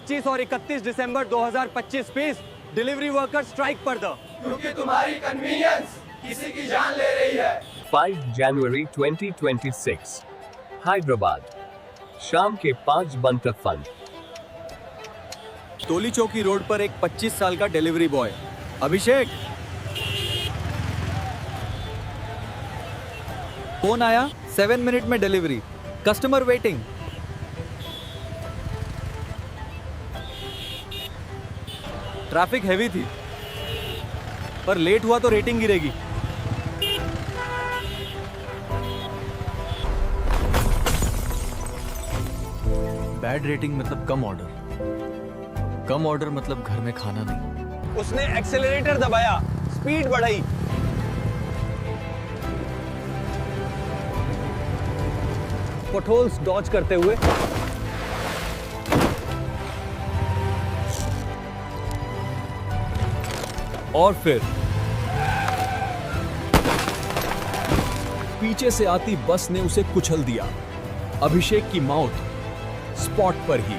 25 और 31 दिसंबर 2025 please delivery worker strike पर दो, क्योंकि तुम्हारी कन्वीनियंस किसी की जान ले रही है। 5 जनवरी 2026 हैदराबाद शाम के 5 बन तक फंड। टोली चौकी रोड पर एक 25 साल का डिलीवरी बॉय अभिषेक। फोन आया 7 मिनट में delivery, customer waiting. Traffic heavy थी पर लेट हुआ तो रेटिंग गिरेगी। बैड रेटिंग मतलब कम ऑर्डर, कम ऑर्डर मतलब घर में खाना नहीं। उसने एक्सेलरेटर दबाया, स्पीड बढ़ाई। पोटहोल्स डॉज करते हुए और फिर पीछे से आती बस ने उसे कुचल दिया। अभिषेक की मौत स्पॉट पर ही।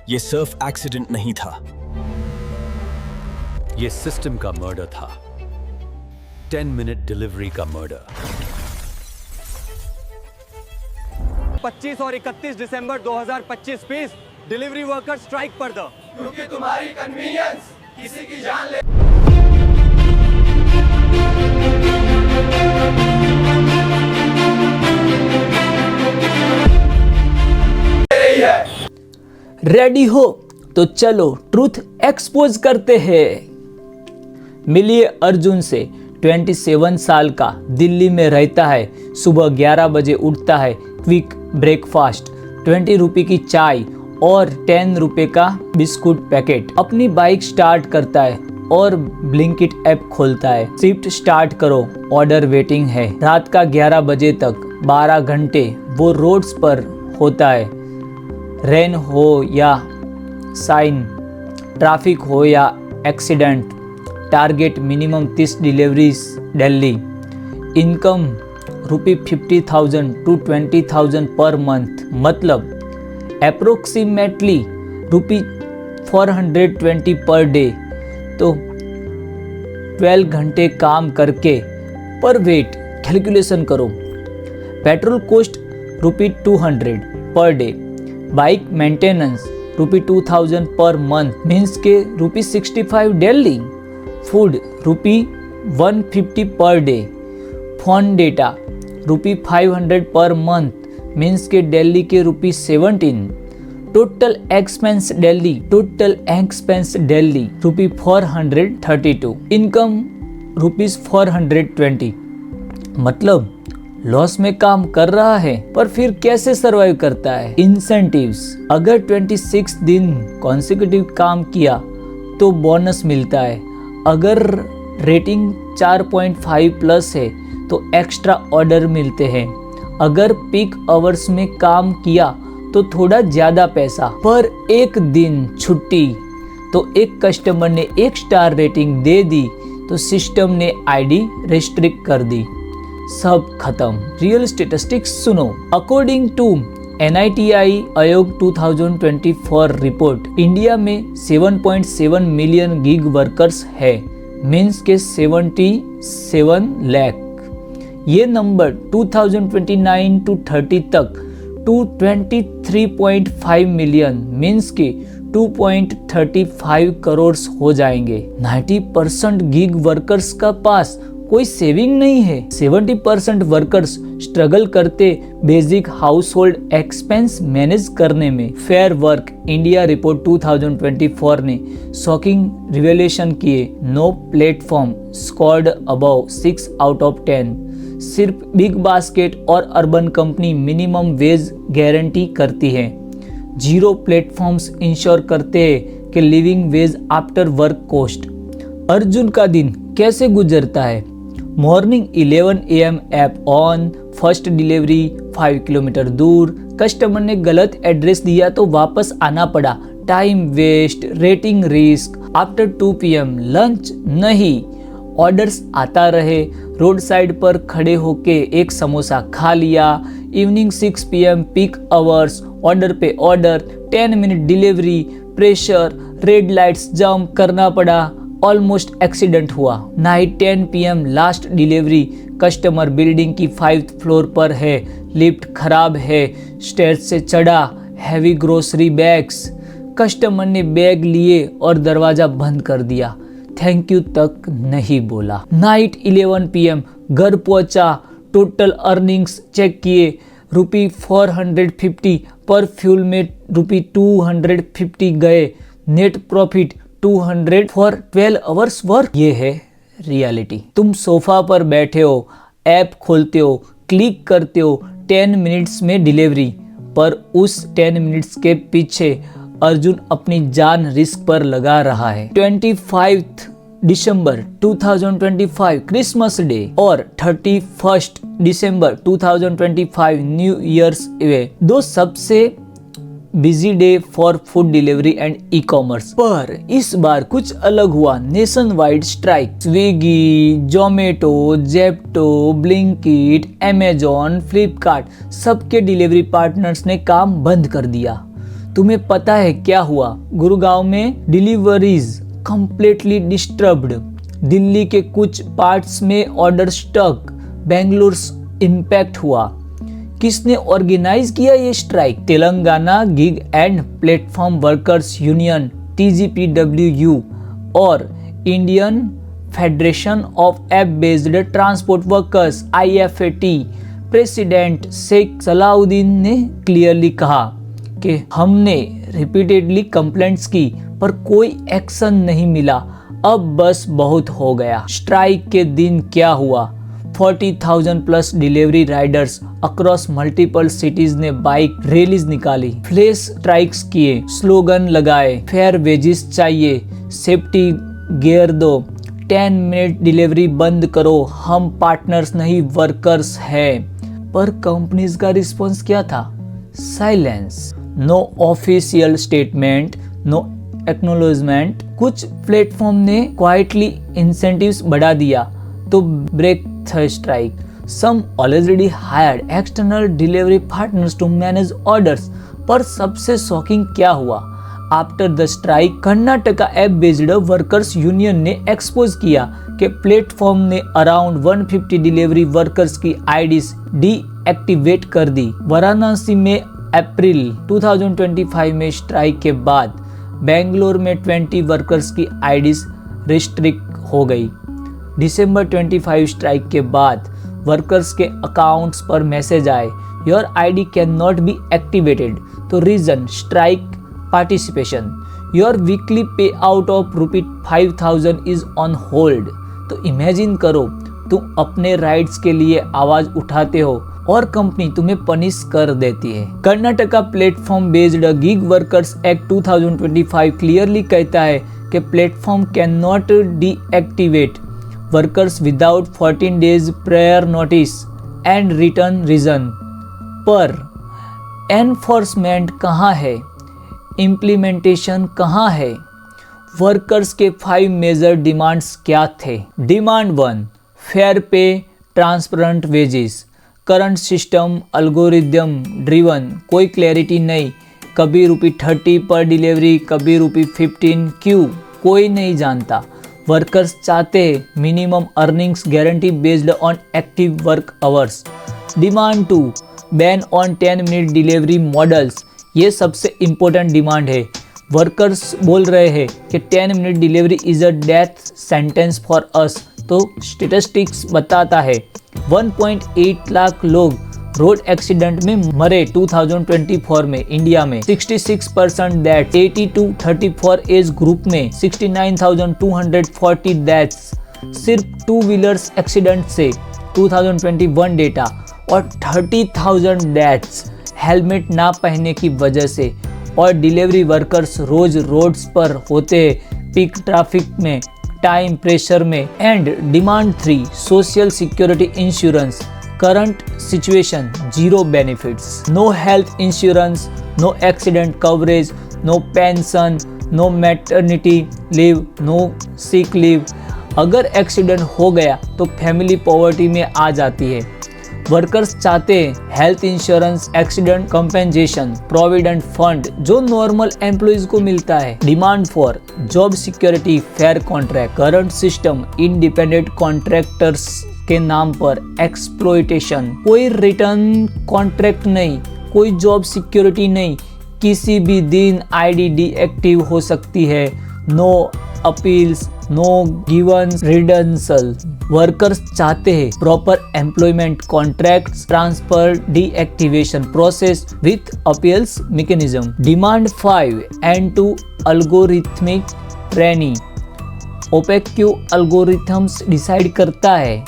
ये सिर्फ एक्सीडेंट नहीं था, ये सिस्टम का मर्डर था। 10 मिनट डिलीवरी का मर्डर। 25 और 31 दिसंबर 2025 प्लीज डिलीवरी वर्कर स्ट्राइक पर दो, क्योंकि तुम्हारी कन्वीनियंस किसी की जान ले रही है। रेडी हो तो चलो ट्रूथ एक्सपोज करते हैं। मिलिए अर्जुन से। 27 साल का, दिल्ली में रहता है। सुबह 11 बजे उठता है। क्विक ब्रेकफास्ट, 20 रुपए की चाय और 10 रुपए का बिस्कुट पैकेट। अपनी बाइक स्टार्ट करता है और ब्लिंकिट ऐप खोलता है। शिफ्ट स्टार्ट करो, ऑर्डर वेटिंग है। रात का 11 बजे तक 12 घंटे वो रोड्स पर होता है। रेन हो या साइन, ट्रैफिक हो या accident. Target minimum 30 deliveries Delhi. Income ₹50,000 to 20,000 per month, मतलब अप्रोक्सीमेटली ₹420 पर डे। तो 12 घंटे काम करके पर वेट कैलकुलेशन करो। Petrol cost ₹200 per day. Bike maintenance ₹2000 per month, means के ₹65 daily. Food ₹150 per day. Phone data ₹500 per month, means के दिल्ली के ₹17। Total expense Delhi ₹432। इनकम ₹420। मतलब लॉस में काम कर रहा है पर फिर कैसे सरवाइव करता है। इंसेंटिव्स, अगर 26 दिन कॉन्सिक्यूटिव काम किया तो बोनस मिलता है। अगर रेटिंग 4.5 प्लस है तो एक्स्ट्रा ऑर्डर मिलते हैं। अगर पीक आवर्स में काम किया तो थोड़ा ज्यादा पैसा। पर एक दिन छुट्टी तो एक कस्टमर ने 1 स्टार रेटिंग दे दी तो सिस्टम ने आईडी रिस्ट्रिक्ट कर दी। सब खत्म। रियल स्टेटिस्टिक्स सुनो। अकॉर्डिंग टू NITI आयोग 2024 रिपोर्ट, इंडिया में 7.7 मिलियन गिग वर्कर्स है, मीन्स के 77 लाख। ये नंबर 2029 to 30 तक 223.5 मिलियन, मीन्स के 2.35 करोड़ हो जाएंगे। 90% गिग वर्कर्स का पास कोई सेविंग नहीं है। 70% वर्कर्स स्ट्रगल करते basic household expense manage करने में। फेयर वर्क इंडिया रिपोर्ट 2024 ने शॉकिंग रिवेलेशन किए। No platform scored above 6 out of 10। सिर्फ बिग बास्केट और Urban Company minimum wage guarantee करती है। 0 प्लेटफॉर्म्स इंश्योर करते हैं कि living wage after work cost. Arjun का दिन कैसे गुजरता है। Morning 11 AM app on, first delivery 5 kilometre दूर। कस्टमर ने गलत एड्रेस दिया तो वापस आना पड़ा। Time waste, rating risk. After 2 PM lunch नहीं, ऑर्डर्स आता रहे रोड साइड पर खड़े होके एक समोसा खा लिया। Evening 6 PM peak hours, order पे order, 10 minute delivery, pressure, red lights jump करना पड़ा, ऑलमोस्ट एक्सीडेंट हुआ। Night 10 PM last delivery, customer building की 5th फ्लोर पर है, लिफ्ट खराब है, स्टेयर्स से चढ़ा, हैवी ग्रोसरी बैग्स। कस्टमर ने बैग लिए और दरवाजा बंद कर दिया, थैंक यू तक नहीं बोला। नाइट 11 PM घर पहुंचा, टोटल अर्निंग्स चेक किए, ₹450 पर फ्यूल में ₹250 गए, net profit 200 for 12 hours work. ये है रियलिटी। तुम सोफा पर बैठे हो, ऐप खोलते हो, क्लिक करते हो, 10 मिनट्स में डिलीवरी, पर उस 10 मिनट्स के पीछे अर्जुन अपनी जान रिस्क पर लगा रहा है। 25 दिसंबर 2025 क्रिसमस डे और 31 दिसंबर 2025 न्यू ईयर्स इवे, दो सबसे busy day for food delivery and e commerce. पर इस बार कुछ अलग हुआ। Nation wide strike, Swiggy, Zomato, Zepto, Blinkit, Amazon, Flipkart, सबके डिलीवरी पार्टनर्स ने काम बंद कर दिया। तुम्हें पता है क्या हुआ? गुड़गांव में डिलीवरीज कंप्लीटली डिस्टर्ब्ड, दिल्ली के कुछ पार्ट्स में ऑर्डर स्टक, बेंगलुरु इम्पैक्ट हुआ। किसने ऑर्गेनाइज किया ये strike? Telangana gig and platform workers union TGPWU और Indian federation of app based transport workers IFAT। President Shaikh Salauddin ने क्लियरली कहा कि हमने रिपीटेडली कंप्लेंट्स की पर कोई एक्शन नहीं मिला, अब बस बहुत हो गया। स्ट्राइक के दिन क्या हुआ? 40,000 plus delivery Riders across multiple cities ने बाइक रैलीज निकाली, फ्लैश स्ट्राइक्स किए, स्लोगन लगाए, फेयर वेजेस चाहिए, सेफ्टी गियर दो, 10 मिनट डिलीवरी बंद करो, हम पार्टनर्स नहीं वर्कर्स हैं। पर कंपनीज का रिस्पॉन्स क्या था? Silence. No official statement, no acknowledgement. कुछ प्लेटफॉर्म ने क्वाइटली इंसेंटिव्स बढ़ा दिया तो break the strike. Some already hired external delivery partners to manage orders. पर सबसे शॉकिंग क्या हुआ? After the strike, Karnataka app based workers union ने एक्सपोज किया कि प्लेटफॉर्म ने अराउंड 150 डिलीवरी वर्कर्स की आईडीज डीएक्टिवेट कर दी। वाराणसी में अप्रैल 2025 में स्ट्राइक के बाद बेंगलोर में 20 वर्कर्स की आईडीज रिस्ट्रिक्ट हो गई। दिसंबर 25 स्ट्राइक के बाद वर्कर्स के अकाउंट्स पर मैसेज आए, your ID can not be activated. तो reason strike participation, your weekly pay out of ₹5,000 is on hold. तो इमेजिन करो, तुम अपने राइट्स के लिए आवाज उठाते हो और कंपनी तुम्हें पनिश कर देती है। Karnataka platform based gig workers act 2025 clearly कहता है कि platform can not deactivate workers without 14 days prior notice and return reason. पर एनफोर्समेंट कहाँ है? इम्प्लीमेंटेशन कहाँ है? वर्कर्स के 5 मेजर डिमांड्स क्या थे? डिमांड 1, फेयर पे, transparent wages. Current system algorithm driven, कोई क्लैरिटी नहीं, कभी ₹30 पर डिलीवरी, कभी ₹15, क्यों? कोई नहीं जानता। वर्कर्स चाहते हैं minimum earnings guarantee based on active work hours. Demand 2, ban on 10 minute delivery models. ये सबसे इम्पोर्टेंट डिमांड है। वर्कर्स बोल रहे हैं कि 10 minute delivery is a death sentence for us. तो स्टेटिस्टिक्स बताता है 1.8 लाख लोग रोड एक्सीडेंट में मरे 2024 में इंडिया में। 66% दैट 80 to 34 एज ग्रुप में 69,240 डेथ्स सिर्फ 2 व्हीलर्स एक्सीडेंट से 2021 डेटा, और 30,000 डेथ्स हेलमेट ना पहनने की वजह से। और डिलीवरी वर्कर्स रोज रोड्स पर होते हैं, पीक ट्रैफिक में, टाइम प्रेशर में। And demand 3, social security insurance. Current situation, zero benefits, no health insurance, no accident coverage, no pension, no maternity leave, no sick leave, अगर एक्सीडेंट हो गया तो family poverty में आ जाती है। वर्कर्स चाहते हैं health insurance, accident compensation, provident fund जो नॉर्मल एम्प्लॉइज को मिलता है। Demand for job security, fair contract. Current system independent contractors के नाम पर एक्सप्लॉइटेशन, कोई रिटर्न कॉन्ट्रैक्ट नहीं, कोई जॉब सिक्योरिटी नहीं, किसी भी दिन आईडी डीएक्टिव हो सकती है। No appeals, no grievance redressal. Workers चाहते हैं proper employment contracts, transparent deactivation process with appeals mechanism. Demand 5 end to algorithmic training. Opaque algorithms decide करता है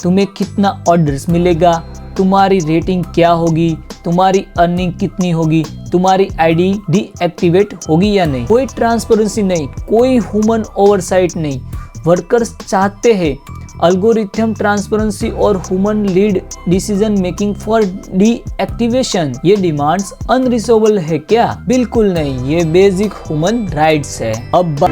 तुम्हें कितना ऑर्डर्स मिलेगा, तुम्हारी रेटिंग क्या होगी, तुम्हारी अर्निंग कितनी होगी, तुम्हारी आईडी डीएक्टिवेट होगी या नहीं। कोई ट्रांसपेरेंसी नहीं, कोई ह्यूमन ओवरसाइट नहीं। वर्कर्स चाहते हैं अल्गोरिथम ट्रांसपेरेंसी और human lead decision making for deactivation. ये डिमांड्स अनरिसोवेबल है क्या? बिल्कुल नहीं, ये बेसिक ह्यूमन राइट्स है। अब